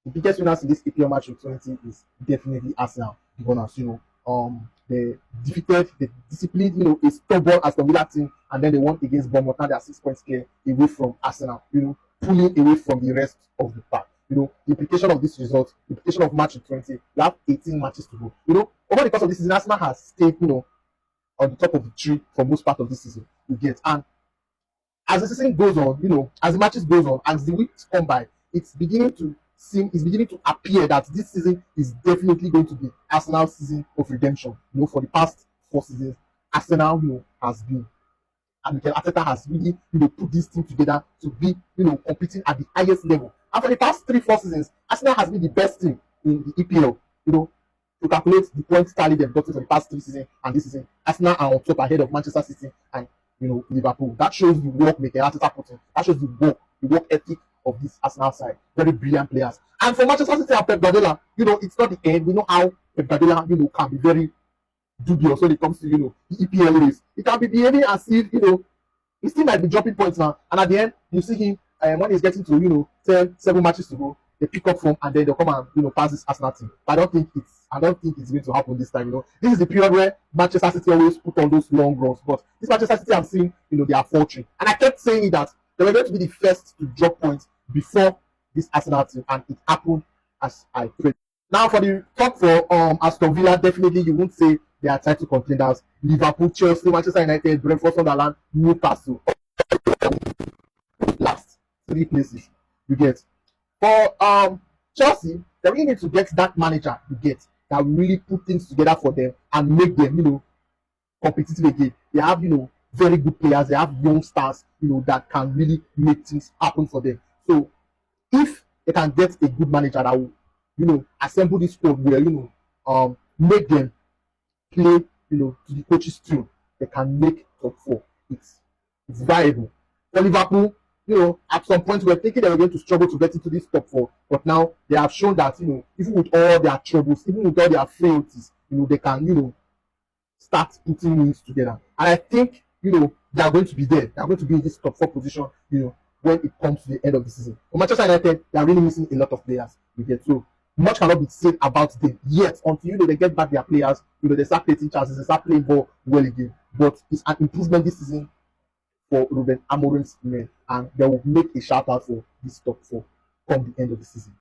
the biggest winners in this APL match of 20 is definitely Arsenal, the Gunners. They defeated the disciplined, a stubborn Aston Villa team, and then they won against Bournemouth. Now they are 6 points clear away from Arsenal, pulling away from the rest of the pack. The implication of this result, the implication of match in 20, we have 18 matches to go. Over the course of this season, Arsenal has stayed, on the top of the tree for most part of this season. You get, and as the season goes on, as the matches goes on, as the weeks come by, it's beginning to appear that this season is definitely going to be Arsenal's season of redemption. For the past 4 seasons, Arsenal, has been, and Mikel Arteta has really, put this team together to be, competing at the highest level. And for the past 3-4 seasons, Arsenal has been the best team in the EPL. To calculate the points tally they've gotten for the past 3 seasons and this season, Arsenal are on top ahead of Manchester City and Liverpool. That shows the work Mikel Arteta put in. That shows the work ethic of this Arsenal side. Very brilliant players. And for Manchester City and Pep Guardiola, it's not the end. We know how Pep Guardiola, can be very dubious when it comes to, the EPL race. He can be behaving as if, he still might be dropping points now. And at the end, you see him when he's getting to, 7 matches to go, they pick up form and then they'll come and, pass this Arsenal team. But I don't think it's going to happen this time. This is the period where Manchester City always put on those long runs. But this Manchester City, I'm seeing, they are faltering. And I kept saying that they were going to be the first to drop points before this Arsenal team, and it happened as I prayed. Now for the top 4, Aston Villa, definitely you won't say they are title contenders. Liverpool, Chelsea, Manchester United, Brentford, Sunderland, Newcastle. Last 3 places you get. For Chelsea, they really need to get that manager that will really put things together for them and make them, competitive again. They have, very good players. They have young stars, that can really make things happen for them. So if they can get a good manager that will, assemble this squad where, make them play, to the coach's tune, they can make top 4. It's viable. For Liverpool, at some point we were thinking they were going to struggle to get into this top 4, but now they have shown that, even with all their troubles, even with all their frailties, they can, start putting wins together. And I think, they are going to be there. They are going to be in this top 4 position, when it comes to the end of the season. For Manchester United, they are really missing a lot of players. So much cannot be said about them yet until they get back their players. They start creating chances, they start playing ball well again. But it's an improvement this season for Ruben Amorim's men, and they will make a shout out for this top 4 come the end of the season.